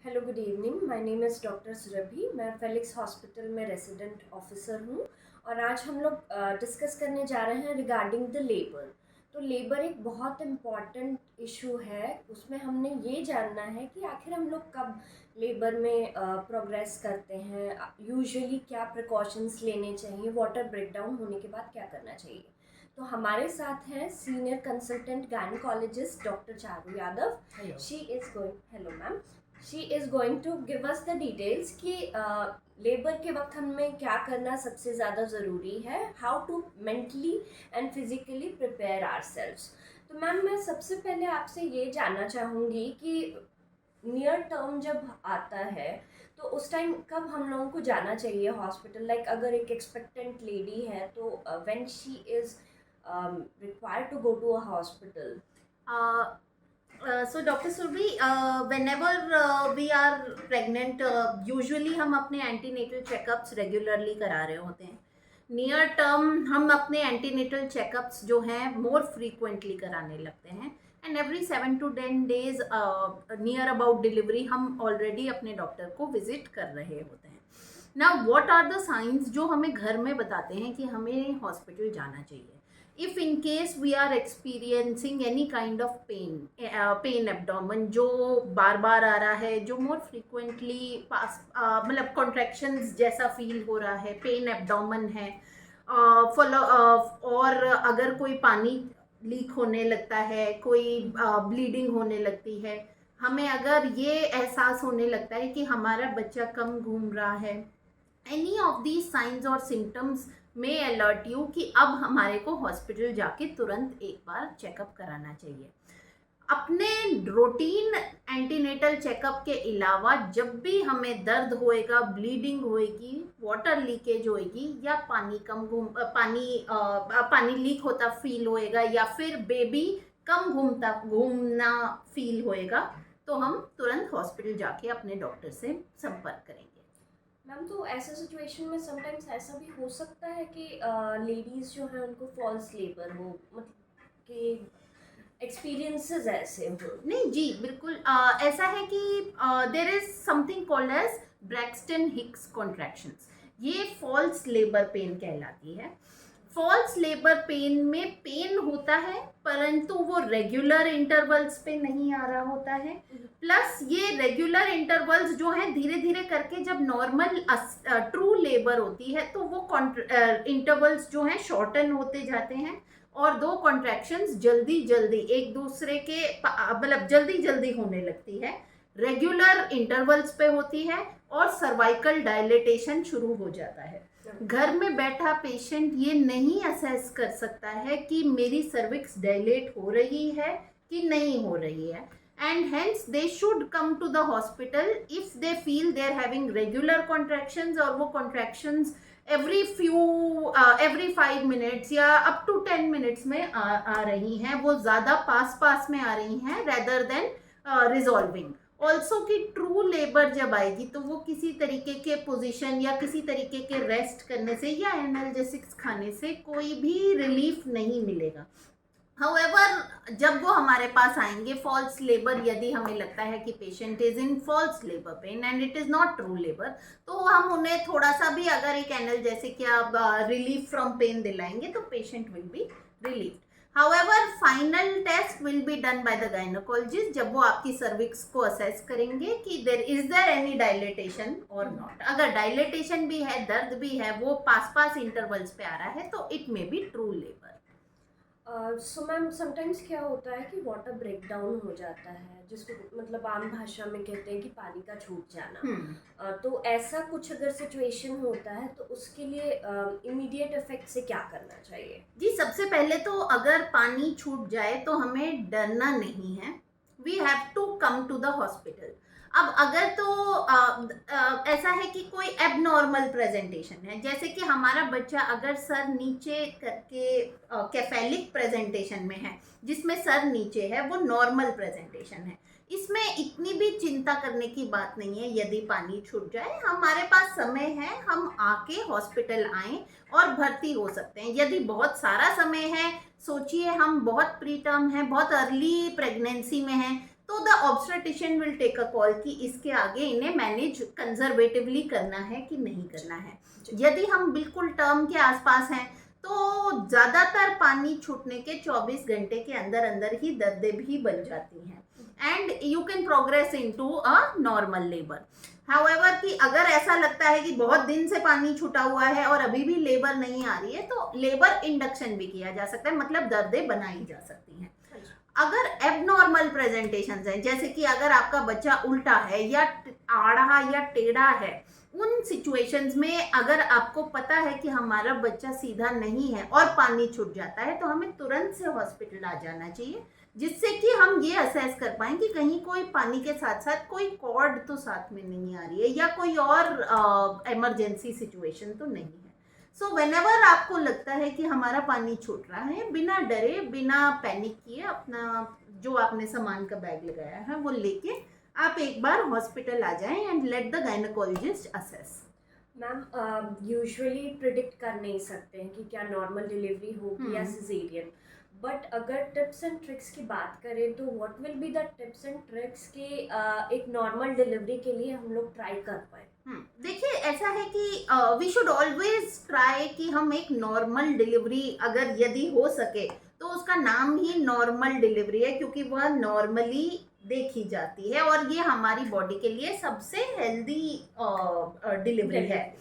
Hello good evening, my name is doctor Surabhi. मैं Felix hospital में resident officer हूँ और आज हम लोग डिस्कस करने जा रहे हैं रिगार्डिंग द लेबर। तो लेबर एक बहुत इम्पॉर्टेंट इशू है। उसमें हमने ये जानना है कि आखिर हम लोग कब लेबर में प्रोग्रेस करते हैं, यूजुअली क्या प्रिकॉशंस लेने चाहिए, वाटर ब्रेकडाउन होने के बाद क्या करना चाहिए। तो हमारे साथ हैं senior consultant gynaecologist doctor Charu Yadav. She is going hello ma'am, she is going to give us the details कि लेबर के वक्त हमें क्या करना सबसे ज़्यादा ज़रूरी है, how to mentally and physically prepare our selves. तो मैम, मैं सबसे पहले आपसे ये जानना चाहूँगी कि नियर टर्म जब आता है तो उस टाइम कब हम लोगों को जाना चाहिए हॉस्पिटल। लाइक अगर एक एक्सपेक्टेंट लेडी है तो when she is required to go to a hospital. So Dr. Surbi, whenever we are pregnant, usually हम अपने एंटीनेटल चेकअप्स रेगुलरली करा रहे होते हैं। नियर टर्म हम अपने एंटीनेटल चेकअप्स जो हैं मोर फ्रीक्वेंटली कराने लगते हैं and every 7 to 10 days near about delivery हम ऑलरेडी अपने डॉक्टर को विजिट कर रहे होते हैं। Now what are the signs जो हमें घर में बताते हैं कि हमें हॉस्पिटल जाना चाहिए। if in case we are experiencing any kind of pain abdomen जो बार बार आ रहा है, जो more frequently पास मतलब contractions जैसा फील हो रहा है, पेन एब्डोमेन है, और अगर कोई पानी लीक होने लगता है, कोई ब्लीडिंग होने लगती है, हमें अगर ये एहसास होने लगता है कि हमारा बच्चा कम घूम रहा है, एनी ऑफ दीज साइंस और सिम्टम्स में अलर्ट यू कि अब हमारे को हॉस्पिटल जाके तुरंत एक बार चेकअप कराना चाहिए। अपने रूटीन एंटीनेटल चेकअप के अलावा जब भी हमें दर्द होएगा, ब्लीडिंग होएगी, वाटर लीकेज होएगी या पानी लीक होता फील होएगा या फिर बेबी कम घूमना फील होएगा, तो हम तुरंत हॉस्पिटल जाके अपने डॉक्टर से संपर्क करेंगे। मैम, तो ऐसा सिचुएशन में समटाइम्स ऐसा भी हो सकता है कि लेडीज़ जो है उनको फॉल्स लेबर हो, मतलब कि एक्सपीरियंसेस ऐसे हो। नहीं जी, बिल्कुल ऐसा है कि there is something called as Braxton Hicks contractions. ये फॉल्स लेबर पेन कहलाती है। फॉल्स लेबर पेन में पेन होता है परंतु वो रेगुलर इंटरवल्स पे नहीं आ रहा होता है। प्लस ये रेगुलर इंटरवल्स जो हैं धीरे धीरे करके जब नॉर्मल ट्रू लेबर होती है तो वो इंटरवल्स जो हैं शॉर्टन होते जाते हैं और दो कॉन्ट्रैक्शंस जल्दी जल्दी एक दूसरे के मतलब जल्दी जल्दी होने लगती है, रेगुलर इंटरवल्स पे होती है और सर्वाइकल डायलेटेशन शुरू हो जाता है। घर में बैठा पेशेंट ये नहीं असेस कर सकता है कि मेरी सर्विक्स डायलेट हो रही है कि नहीं हो रही है, and hence they should come to the hospital if they feel they are having regular contractions और वो contractions every 5 minutes या up to 10 minutes में आ रही हैं, वो ज़्यादा पास में आ रही हैं rather than resolving। ऑल्सो कि ट्रू लेबर जब आएगी तो वो किसी तरीके के पोजीशन या किसी तरीके के रेस्ट करने से या एनाल्जेसिक्स खाने से कोई भी रिलीफ नहीं मिलेगा। हाउएवर जब वो हमारे पास आएंगे फॉल्स लेबर, यदि हमें लगता है कि patient is in false labour pain and it is not true labour, तो हम उन्हें थोड़ा सा भी अगर एक एनाल्जेसिक या रिलीफ फ्रॉम पेन दिलाएंगे तो patient will be relieved. However final test will be done by the gynaecologist जब वो आपकी सर्विक्स को असेस करेंगे कि इज देयर एनी डायलेटेशन और नॉट। अगर डायलेटेशन भी है, दर्द भी है, वो पास इंटरवल्स पे आ रहा है तो it may be true labour. So ma'am, sometimes क्या होता है कि वाटर ब्रेकडाउन हो जाता है, जिसको मतलब आम भाषा में कहते हैं कि पानी का छूट जाना। तो ऐसा कुछ अगर सिचुएशन होता है तो उसके लिए इमीडिएट इफेक्ट से क्या करना चाहिए? जी, सबसे पहले तो अगर पानी छूट जाए तो हमें डरना नहीं है, we have to come to the hospital. अब अगर तो ऐसा है कि कोई एबनॉर्मल प्रेजेंटेशन है, जैसे कि हमारा बच्चा अगर सर नीचे करके कैफेलिक प्रेजेंटेशन में है जिसमें सर नीचे है, वो नॉर्मल प्रेजेंटेशन है, इसमें इतनी भी चिंता करने की बात नहीं है। यदि पानी छूट जाए, हमारे पास समय है, हम आके हॉस्पिटल आएँ और भर्ती हो सकते हैं। यदि बहुत सारा समय है, सोचिए हम बहुत प्री टर्म हैं, बहुत अर्ली प्रेगनेंसी में हैं, तो the obstetrician will take a call कि इसके आगे इन्हें मैनेज कंजर्वेटिवली करना है कि नहीं करना है। यदि हम बिल्कुल टर्म के आसपास हैं तो ज़्यादातर पानी छूटने के 24 घंटे के अंदर अंदर ही दर्दें भी बन जाती हैं and you can progress into a normal labour. However कि अगर ऐसा लगता है कि बहुत दिन से पानी छूटा हुआ है और अभी भी लेबर नहीं आ रही है तो लेबर इंडक्शन भी किया जा सकता है, मतलब दर्दें बनाई जा सकती हैं। अगर एबनॉर्मल प्रेजेंटेशंस हैं, जैसे कि अगर आपका बच्चा उल्टा है या आड़ा या टेढ़ा है, उन सिचुएशंस में अगर आपको पता है कि हमारा बच्चा सीधा नहीं है और पानी छूट जाता है तो हमें तुरंत से हॉस्पिटल आ जाना चाहिए, जिससे कि हम ये असेस कर पाएं कि कहीं कोई पानी के साथ साथ कोई कॉर्ड तो साथ में नहीं आ रही है या कोई और इमरजेंसी सिचुएशन तो नहीं है। सो व्हेनेवर आपको लगता है कि हमारा पानी छूट रहा है, बिना डरे बिना पैनिक किए अपना जो आपने सामान का बैग लगाया है वो लेके आप एक बार हॉस्पिटल आ जाएं and let the gynaecologist assess. Ma'am usually predict कर नहीं सकते हैं कि क्या नॉर्मल डिलीवरी होगी या सिजेरियन, बट अगर टिप्स एंड ट्रिक्स की बात करें तो what will be the tips and tricks के एक नॉर्मल डिलीवरी के लिए हम लोग ट्राई कर पाए? देखिए ऐसा है कि वी शुड ऑलवेज ट्राई कि हम एक नॉर्मल डिलीवरी अगर यदि हो सके तो उसका नाम ही नॉर्मल डिलीवरी है, क्योंकि वह नॉर्मली देखी जाती है और ये हमारी बॉडी के लिए सबसे हेल्दी डिलीवरी है।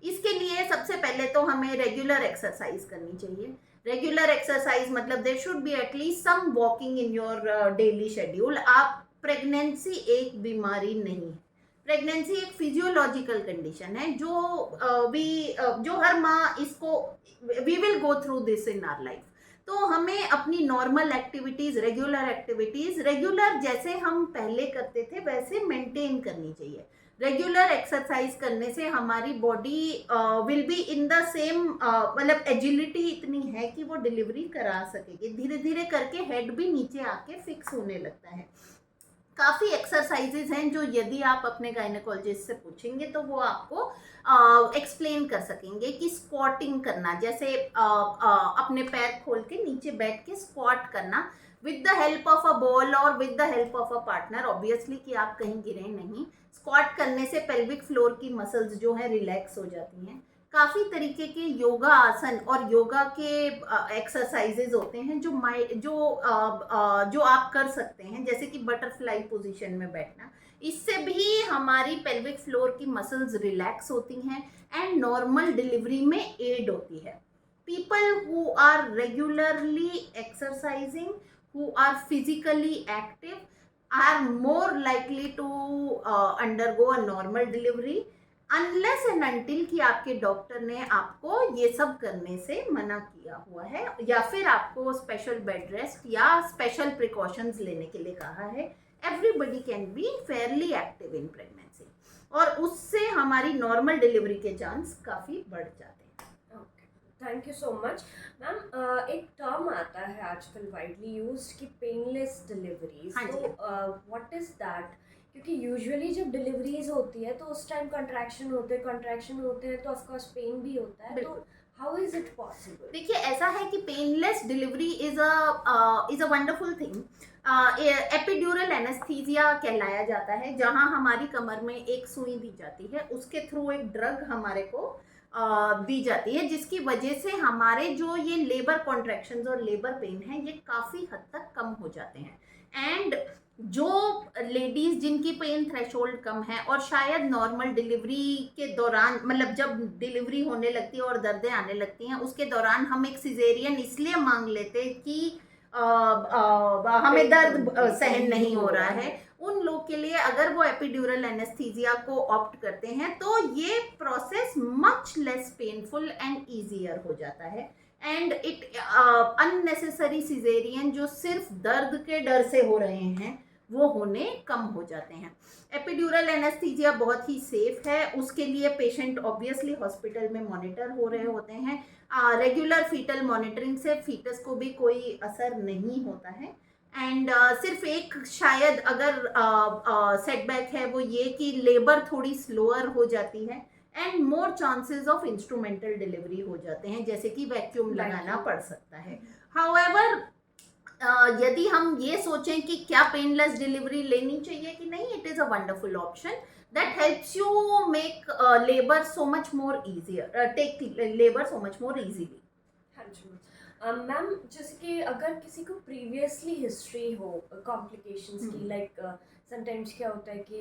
इसके लिए सबसे पहले तो हमें रेगुलर एक्सरसाइज करनी चाहिए। रेगुलर एक्सरसाइज मतलब there should be at least some walking in your daily schedule. आप प्रेगनेंसी एक बीमारी नहीं है, प्रेगनेंसी एक फिजियोलॉजिकल कंडीशन है जो हर माँ इसको we will go through this in our life. तो हमें अपनी नॉर्मल एक्टिविटीज रेगुलर जैसे हम पहले करते थे वैसे मेंटेन करनी चाहिए। रेगुलर एक्सरसाइज करने से हमारी body will be in the same मतलब एजिलिटी इतनी है कि वो डिलीवरी करा सकेगी। धीरे धीरे करके हेड भी नीचे आके फिक्स होने लगता है। काफ़ी एक्सरसाइजेज हैं जो यदि आप अपने गायनेकोलॉजिस्ट से पूछेंगे तो वो आपको एक्सप्लेन कर सकेंगे कि स्क्वाटिंग करना, जैसे अपने पैर खोल के नीचे बैठ के स्क्वाट करना with the help of a ball और with the help of a partner, obviously कि आप कहीं गिरे नहीं। स्क्वाट करने से पेल्विक फ्लोर की मसल्स जो है रिलैक्स हो जाती हैं। काफ़ी तरीके के योगा आसन और योगा के एक्सरसाइजेज होते हैं जो आप कर सकते हैं, जैसे कि बटरफ्लाई पोजीशन में बैठना। इससे भी हमारी पेल्विक फ्लोर की मसल्स रिलैक्स होती हैं एंड नॉर्मल डिलीवरी में एड होती है। People who are regularly exercising, who are physically active are more likely to undergo a normal delivery unless and until कि आपके डॉक्टर ने आपको ये सब करने से मना किया हुआ है या फिर आपको स्पेशल बेड रेस्ट या स्पेशल प्रिकॉशंस लेने के लिए कहा है। Everybody can be Fairlie active in pregnancy और उससे हमारी नॉर्मल डिलीवरी के चांस काफ़ी बढ़ जाते हैं। Thank you so much ma'am. एक टर्म आता है आजकल वाइडली यूज्ड कि पेनलेस डिलीवरीज, तो व्हाट इज दैट? क्योंकि यूजुअली जब डिलीवरीज होती है तो उस टाइम कंट्रैक्शन होते हैं तो ऑफ कोर्स पेन भी होता है, तो हाउ इज इट पॉसिबल? देखिए ऐसा है कि painless delivery is a wonderful thing. Epidural anaesthesia कहलाया जाता है, जहां हमारी कमर में एक सुई दी जाती है, उसके थ्रू एक ड्रग हमारे को दी जाती है, जिसकी वजह से हमारे जो ये लेबर कॉन्ट्रैक्शंस और लेबर पेन है ये काफ़ी हद तक कम हो जाते हैं। एंड जो लेडीज़ जिनकी पेन थ्रेशोल्ड कम है और शायद नॉर्मल डिलीवरी के दौरान, मतलब जब डिलीवरी होने लगती है और दर्दें आने लगती हैं, उसके दौरान हम एक सिजेरियन इसलिए मांग लेते हैं कि हमें दर्द सहन नहीं हो रहा है, उन लोग के लिए अगर वो एपिड्यूरल एनेस्थीसिया को ऑप्ट करते हैं तो ये process much less painful and easier हो जाता है एंड इट अननेसेसरी सिजेरियन जो सिर्फ दर्द के डर से हो रहे हैं वो होने कम हो जाते हैं। एपिड्यूरल एनेस्थीसिया बहुत ही सेफ है, उसके लिए पेशेंट ऑब्वियसली हॉस्पिटल में मॉनिटर हो रहे होते हैं। रेगुलर फीटल मॉनिटरिंग से फीटस को भी कोई असर नहीं होता है एंड सिर्फ एक शायद अगर सेटबैक है वो ये कि लेबर थोड़ी स्लोअर हो जाती है and more chances of instrumental delivery हो जाते हैं, जैसे कि वैक्यूम लगाना पड़ सकता है। हाउएवर यदि हम ये सोचें कि क्या पेनलेस डिलीवरी लेनी चाहिए कि नहीं, it is a wonderful option that helps you make labor so much more easier, take labor so much more easily. हाँ जी मैम, जैसे कि अगर किसी को प्रीवियसली हिस्ट्री हो कॉम्प्लिकेशंस की, लाइक समटाइम्स क्या होता है कि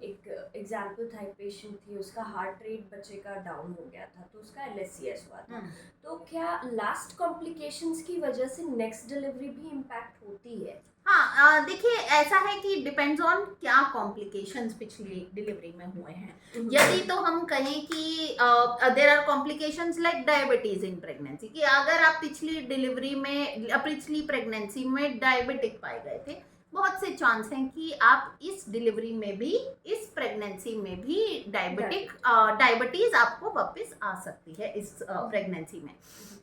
एक एग्जांपल था, एक पेशेंट थी, उसका हार्ट रेट बच्चे का डाउन हो गया था, तो उसका LSCS हुआ था। तो क्या लास्ट कॉम्प्लिकेशंस की वजह से नेक्स्ट डिलीवरी भी इम्पैक्ट होती है? हाँ, देखिए ऐसा है कि डिपेंड्स ऑन क्या कॉम्प्लिकेशंस पिछली डिलीवरी में हुए हैं। यदि तो हम कहें कि there are complications like diabetes in pregnancy, कि अगर आप पिछली डिलीवरी में, पिछली प्रेगनेंसी में डायबिटिक पाए गए थे, बहुत से चांस हैं कि आप इस डिलीवरी में भी, इस प्रेगनेंसी में भी डायबिटीज आपको वापस आ सकती है इस प्रेगनेंसी में।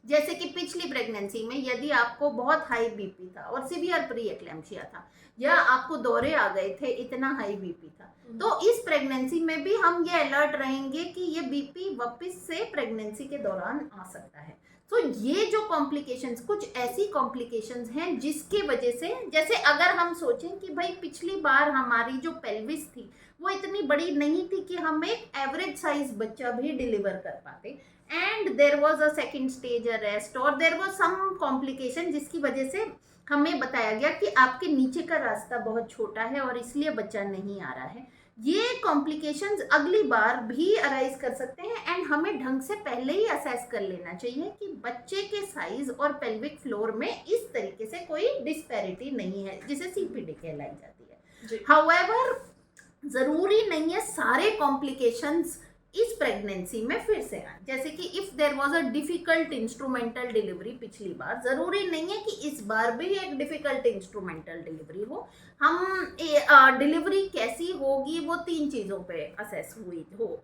जैसे कि पिछली प्रेगनेंसी में यदि आपको बहुत हाई बीपी था और सिवियर प्री एक्लेम्पसिया था, या आपको दौरे आ गए थे, इतना हाई बीपी था, तो इस प्रेगनेंसी में भी हम ये अलर्ट रहेंगे कि ये बीपी वापस से प्रेगनेंसी के दौरान आ सकता है। तो ये जो कॉम्प्लिकेशंस, कुछ ऐसी कॉम्प्लिकेशंस हैं जिसकी वजह से, जैसे अगर हम सोचें कि भाई पिछली बार हमारी जो पेल्विस थी वो इतनी बड़ी नहीं थी कि हम एक एवरेज साइज बच्चा भी डिलीवर कर पाते, and there was a second stage arrest और देयर वाज सम कॉम्प्लिकेशन जिसकी वजह से हमें बताया गया कि आपके नीचे का रास्ता बहुत छोटा है और इसलिए बच्चा नहीं आ रहा है। ये कॉम्प्लिकेशंस अगली बार भी अराइज कर सकते हैं, एंड हमें ढंग से पहले ही असेस कर लेना चाहिए कि बच्चे के साइज और पेल्विक फ्लोर में इस तरीके से कोई डिस्पैरिटी नहीं है, जिसे CPD कहलाई जाती है। हाउएवर, जरूरी नहीं है सारे कॉम्प्लिकेशंस इस प्रेगनेंसी में फिर से आए। जैसे कि if there was a difficult instrumental delivery पिछली बार, जरूरी नहीं है कि इस बार भी एक डिफिकल्ट इंस्ट्रूमेंटल डिलीवरी हो। हम डिलीवरी कैसी होगी वो 3 चीजों पे असेस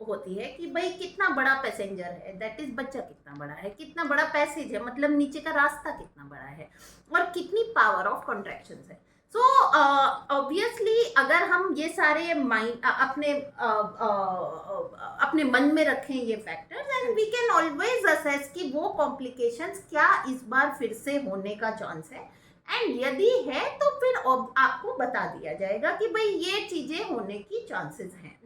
होती है कि भाई कितना बड़ा पैसेंजर है, दैट इज बच्चा कितना बड़ा है, कितना बड़ा पैसेज है, मतलब नीचे का रास्ता कितना बड़ा है, और कितनी पावर ऑफ कॉन्ट्रैक्शंस है। सो ऑब्वियसली अगर हम ये सारे माइंड अपने मन में रखें ये factors, and we can always assess कि वो कॉम्प्लिकेशंस क्या इस बार फिर से होने का चांस है, एंड यदि है तो फिर आपको बता दिया जाएगा कि भाई ये चीजें होने की चांसेस हैं।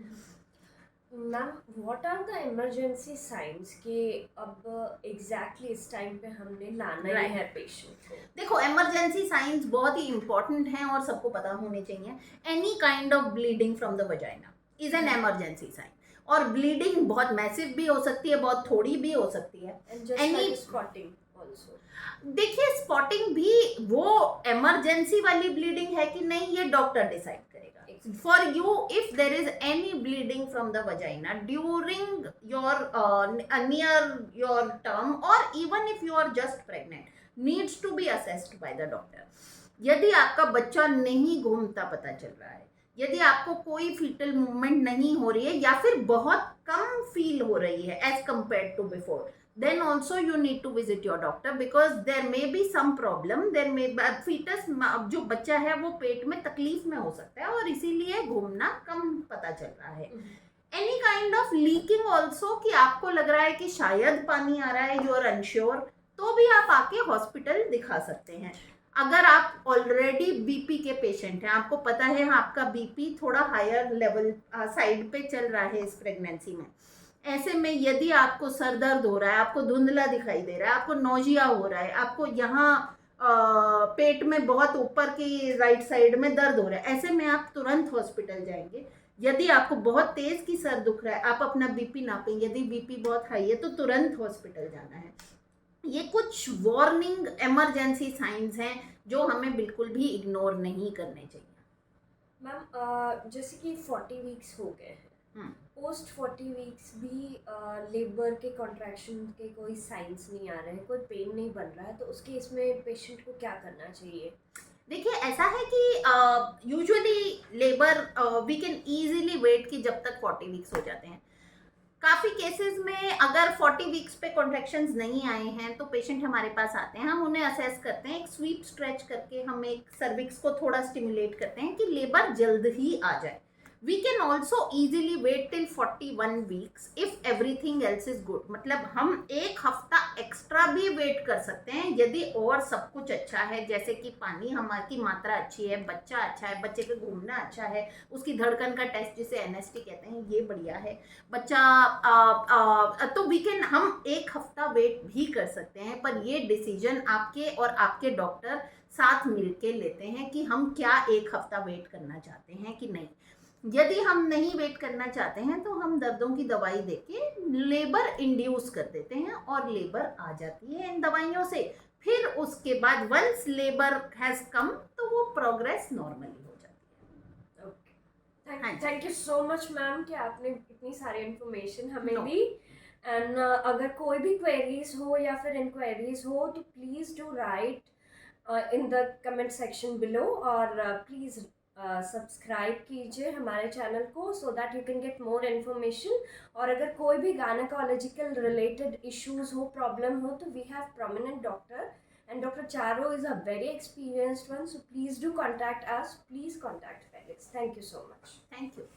Ma'am, what are the emergency signs कि अब एग्जैक्टली इस टाइम पे हमने लाना ही है पेशेंट को? देखो, इमरजेंसी साइंस बहुत ही इंपॉर्टेंट हैं और सबको पता होने चाहिए। Any kind of bleeding from the vagina is an emergency sign, और ब्लीडिंग बहुत मैसिव भी हो सकती है, बहुत थोड़ी भी हो सकती है। एनी स्पॉटिंग ऑल्सो, देखिए स्पॉटिंग भी वो इमरजेंसी वाली ब्लीडिंग है कि नहीं, ये डॉक्टर डिसाइड करेगा। For you, if there is any bleeding from the vagina during your near your term, or even if you are just pregnant, needs to be assessed by the doctor. यदि आपका बच्चा नहीं घूमता पता चल रहा है, यदि आपको कोई फीटल मूवमेंट नहीं हो रही है, या फिर बहुत कम फील हो रही है as compared to before, then also you need to visit your doctor because there may be some problem, there may fetus, जो बच्चा है वो पेट में तकलीफ में हो सकता है और इसीलिए घूमना कम पता चल रहा है। Any kind of leaking also, कि आपको लग रहा है कि शायद पानी आ रहा है, यू आर अनश्योर, तो भी आप आके हॉस्पिटल दिखा सकते हैं। अगर आप ऑलरेडी बीपी के पेशेंट हैं, आपको पता है आपका बीपी थोड़ा हायर लेवल साइड पे चल रहा है इस प्रेगनेंसी में, ऐसे में यदि आपको सर दर्द हो रहा है, आपको धुंधला दिखाई दे रहा है, आपको नौजिया हो रहा है, आपको यहाँ पेट में बहुत ऊपर की राइट साइड में दर्द हो रहा है, ऐसे में आप तुरंत हॉस्पिटल जाएंगे। यदि आपको बहुत तेज की सर दुख रहा है, आप अपना बीपी नापें, यदि बीपी बहुत हाई है तो तुरंत हॉस्पिटल जाना है। ये कुछ वार्निंग इमरजेंसी साइंस हैं जो हमें बिल्कुल भी इग्नोर नहीं करने चाहिए। मैम, जैसे कि 40 वीक्स हो गए हैं, पोस्ट 40 वीक्स भी लेबर के कॉन्ट्रैक्शन के कोई साइंस नहीं आ रहे हैं, कोई पेन नहीं बन रहा है, तो उस केस में पेशेंट को क्या करना चाहिए? देखिए ऐसा है कि usually labour we can easily wait कि जब तक 40 वीक्स हो जाते हैं। काफ़ी केसेस में अगर 40 वीक्स पे कॉन्ट्रैक्शंस नहीं आए हैं तो पेशेंट हमारे पास आते हैं, हम उन्हें असेस करते हैं, एक स्वीप स्ट्रेच करके हम एक सर्विक्स को थोड़ा स्टिमुलेट करते हैं कि लेबर जल्द ही आ जाए। We can also easily wait till 41 weeks if everything else is good. मतलब हम एक हफ्ता एक्स्ट्रा भी वेट कर सकते हैं यदि और सब कुछ अच्छा है, जैसे कि पानी हमारी मात्रा अच्छी है, बच्चा अच्छा है, बच्चे का घूमना अच्छा है, उसकी धड़कन का टेस्ट जिसे एनएसटी कहते हैं ये बढ़िया है, बच्चा तो वी कैन, हम एक हफ्ता वेट भी कर सकते हैं। पर ये डिसीजन आपके और आपके डॉक्टर साथ मिलके लेते हैं कि हम क्या एक हफ्ता वेट करना चाहते हैं कि नहीं। यदि हम नहीं वेट करना चाहते हैं तो हम दर्दों की दवाई देके लेबर इंड्यूस कर देते हैं और लेबर आ जाती है इन दवाइयों से। फिर उसके बाद वंस लेबर हैज कम तो वो प्रोग्रेस नॉर्मली हो जाती है। हाँ जी। Thank you so much ma'am कि आपने इतनी सारी इन्फॉर्मेशन हमें No. दी। एंड अगर कोई भी क्वेरीज हो या फिर इंक्वायरीज हो तो please do write in the comment section below, और प्लीज़ सब्सक्राइब कीजिए हमारे चैनल को so that you can get more information. और अगर कोई भी गायनेकोलॉजिकल रिलेटेड इश्यूज हो, प्रॉब्लम हो, तो we have prominent doctor, and Dr. Charo is a very experienced one, so please do contact us. Please contact Felix. Thank you so much. Thank you.